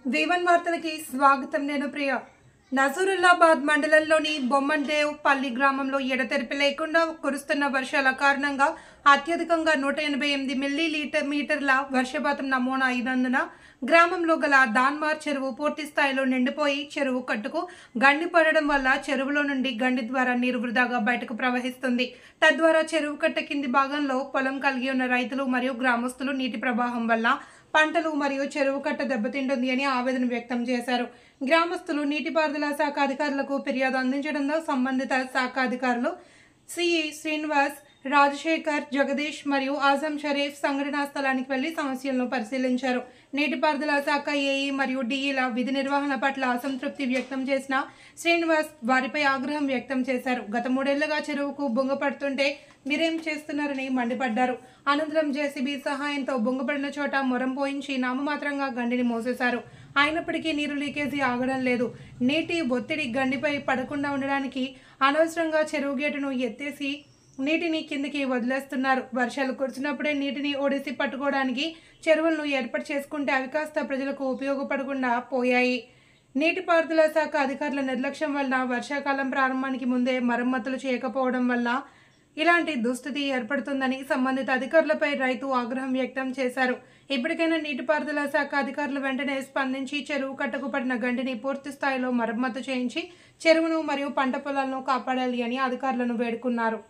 V1 వార్తలకి స్వాగతం. నేను ప్రియ. నజరుల్లాబాద్ మండలంలోని బొమ్మన్దేవ్ పల్లి గ్రామంలో ఎడతెరిపి లేకుండా కురుస్తున్న వర్షాల కారణంగా అత్యధికంగా 188 మిల్లీమీటర్ల వర్షపాతం నమోనా అయినందున గ్రామంలో గల దాన్మార్ చెరువు పూర్తి స్థాయిలో నిండిపోయి చెరువు కట్టుకు గండి పడడం వల్ల చెరువులో నుండి గండి ద్వారా నీరు వృధాగా బయటకు ప్రవహిస్తుంది. తద్వారా చెరువు కట్ట కింది భాగంలో పొలం కలిగి ఉన్న రైతులు మరియు గ్రామస్తులు నీటి ప్రవాహం వల్ల పంటలు మరియు చెరువు కట్ట దెబ్బతింటుంది అని ఆవేదన వ్యక్తం చేశారు. గ్రామస్తులు నీటిపారుదల శాఖ అధికారులకు ఫిర్యాదు అందించడంతో సంబంధిత శాఖ అధికారులు సిఈ శ్రీనివాస్, రాజశేఖర్, జగదీష్ మరియు ఆజం షరీఫ్ సంఘటనా స్థలానికి వెళ్లి సమస్యలను పరిశీలించారు. నీటిపారుదల శాఖ ఏఈ మరియు డిఈల విధి నిర్వహణ పట్ల అసంతృప్తి వ్యక్తం చేసిన శ్రీనివాస్ వారిపై ఆగ్రహం వ్యక్తం చేశారు. గత 3 ఏళ్లుగా చెరువుకు బొంగపడుతుంటే మీరేం చేస్తున్నారని మండిపడ్డారు. అనంతరం జేసీబీ సహాయంతో బొంగపడిన చోట మొరం పోయించి నామమాత్రంగా గండిని మోసేశారు. అయినప్పటికీ నీరు లీకేజీ ఆగడం లేదు. నీటి ఒత్తిడి గండిపై పడకుండా ఉండడానికి అనవసరంగా చెరువు గేటును ఎత్తేసి నీటిని కిందికి వదిలేస్తున్నారు. వర్షాలు కురిసినప్పుడే నీటిని ఒడిసి పట్టుకోవడానికి చెరువులను ఏర్పాటు చేసుకుంటే అవి కాస్త ప్రజలకు ఉపయోగపడకుండా పోయాయి. నీటిపారుదల శాఖ అధికారుల నిర్లక్ష్యం వల్ల వర్షాకాలం ప్రారంభానికి ముందే మరమ్మతులు చేయకపోవడం వల్ల ఇలాంటి దుస్థితి ఏర్పడుతుందని సంబంధిత అధికారులపై రైతు ఆగ్రహం వ్యక్తం చేశారు. ఇప్పటికైనా నీటిపారుదల శాఖ అధికారులు వెంటనే స్పందించి చెరువు కట్టకు పడిన గండిని పూర్తి స్థాయిలో మరమ్మతు చేయించి చెరువును మరియు పంట పొలాలను కాపాడాలి అని అధికారులను వేడుకున్నారు.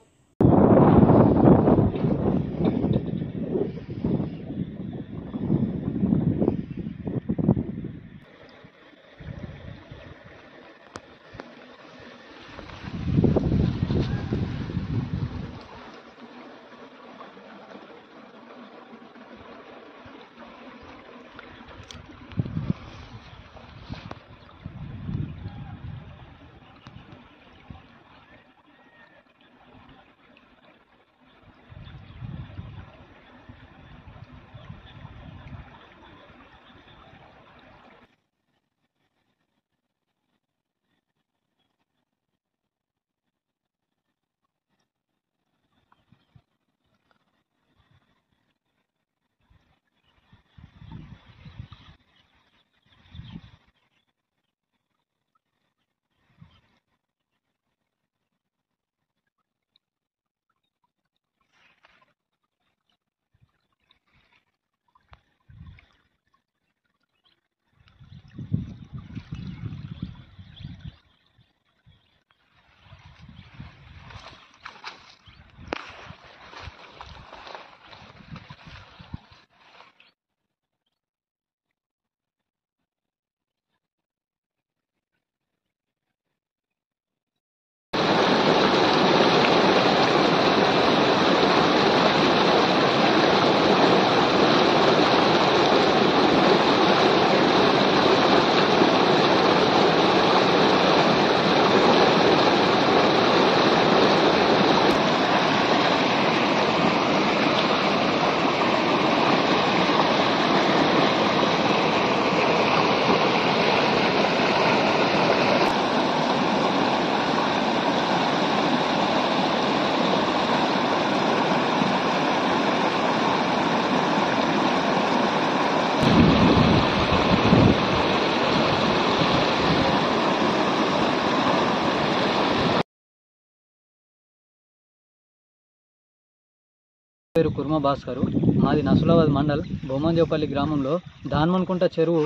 పేరు కుర్మ భాస్కరు. మాది నసులాబాద్ మండల్ బొమ్మన్దేవ్పల్లి గ్రామంలో దాన్మన్కుంట చెరువు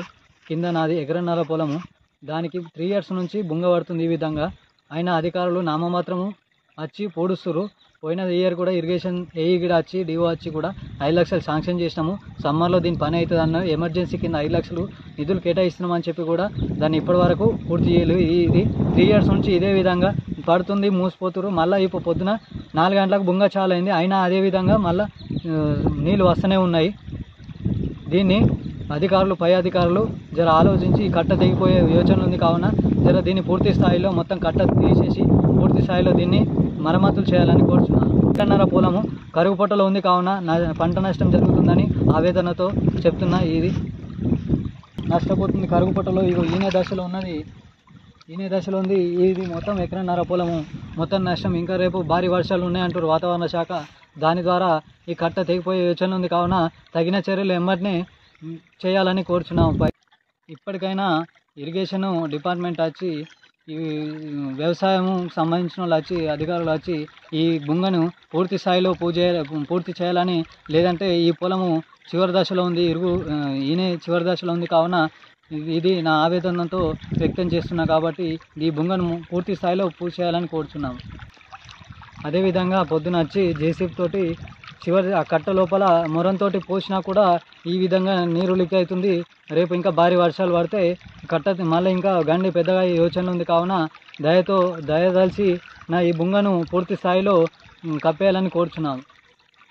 కింద నాది ఎకరన్నర పొలము. దానికి 3 years నుంచి బుంగ పడుతుంది. ఈ విధంగా అయినా అధికారులు నామమాత్రము వచ్చి పోడుస్తురు. పోయిన ఇయర్ కూడా ఇరిగేషన్ ఏఈ కూడా వచ్చి డిఓ వచ్చి కూడా 5 లక్షలు శాంక్షన్ చేసినాము. సమ్మర్లో దీని పని అవుతుంది అన్న ఎమర్జెన్సీ కింద 5 లక్షలు నిధులు కేటాయిస్తున్నామని చెప్పి కూడా దాన్ని ఇప్పటి వరకు పూర్తి చేయలేదు. ఇది 3 years నుంచి ఇదే విధంగా పడుతుంది, మూసిపోతురు. మళ్ళీ ఇప్పుడు పొద్దున 4 గంటలకు బుంగ చాలైంది, అయినా అదేవిధంగా మళ్ళీ నీళ్ళు వస్తూనే ఉన్నాయి. దీన్ని అధికారులు, పై అధికారులు జర ఆలోచించి ఈ కట్ట తెగిపోయే యోచన ఉంది కావున జర దీన్ని పూర్తి స్థాయిలో మొత్తం కట్ట తీసేసి పూర్తి స్థాయిలో దీన్ని మరమ్మతులు చేయాలని కోరుచున్నాను. ఎకరన్నర పొలము కరువు పొట్టలో ఉంది కావున పంట నష్టం జరుగుతుందని ఆవేదనతో చెప్తున్నా. ఇది నష్టపోతుంది కరువు పొట్టలో. ఈయన దశలో ఉన్నది, ఈయన దశలో ఉంది. ఇది మొత్తం ఎకరన్నర పొలము మొత్తం నష్టం. ఇంకా రేపు భారీ వర్షాలు ఉన్నాయంటారు వాతావరణ శాఖ. దాని ద్వారా ఈ కట్ట తెగిపోయే యోచన ఉంది కావున తగిన చర్యలు ఎమ్మటినే చేయాలని కోరుచున్నాము. ఇప్పటికైనా ఇరిగేషన్ డిపార్ట్మెంట్ వచ్చి ఈ వ్యవసాయం సంబంధించిన వాళ్ళు వచ్చి అధికారులు వచ్చి ఈ బుంగను పూర్తి స్థాయిలో పూర్తి చేయాలని, లేదంటే ఈ పొలము చివరి దశలో ఉంది, ఈయనే చివరి దశలో ఉంది కావున ఇది నా ఆవేదనతో వ్యక్తం చేస్తున్నా కాబట్టి ఈ బుంగను పూర్తి స్థాయిలో పూర్తి చేయాలని కోరుచున్నాము. అదేవిధంగా పొద్దున వచ్చి జేసీబీ తోటి చివరి ఆ కట్ట లోపల మొరంతో పోసినా కూడా ఈ విధంగా నీరు లీక్ అవుతుంది. రేపు ఇంకా భారీ వర్షాలు పడితే కట్ట మళ్ళీ ఇంకా గండి పెద్దగా యోచన ఉంది కావున దయదలిచి నా ఈ బుంగను పూర్తి స్థాయిలో కప్పేయాలని కోరుచున్నాము.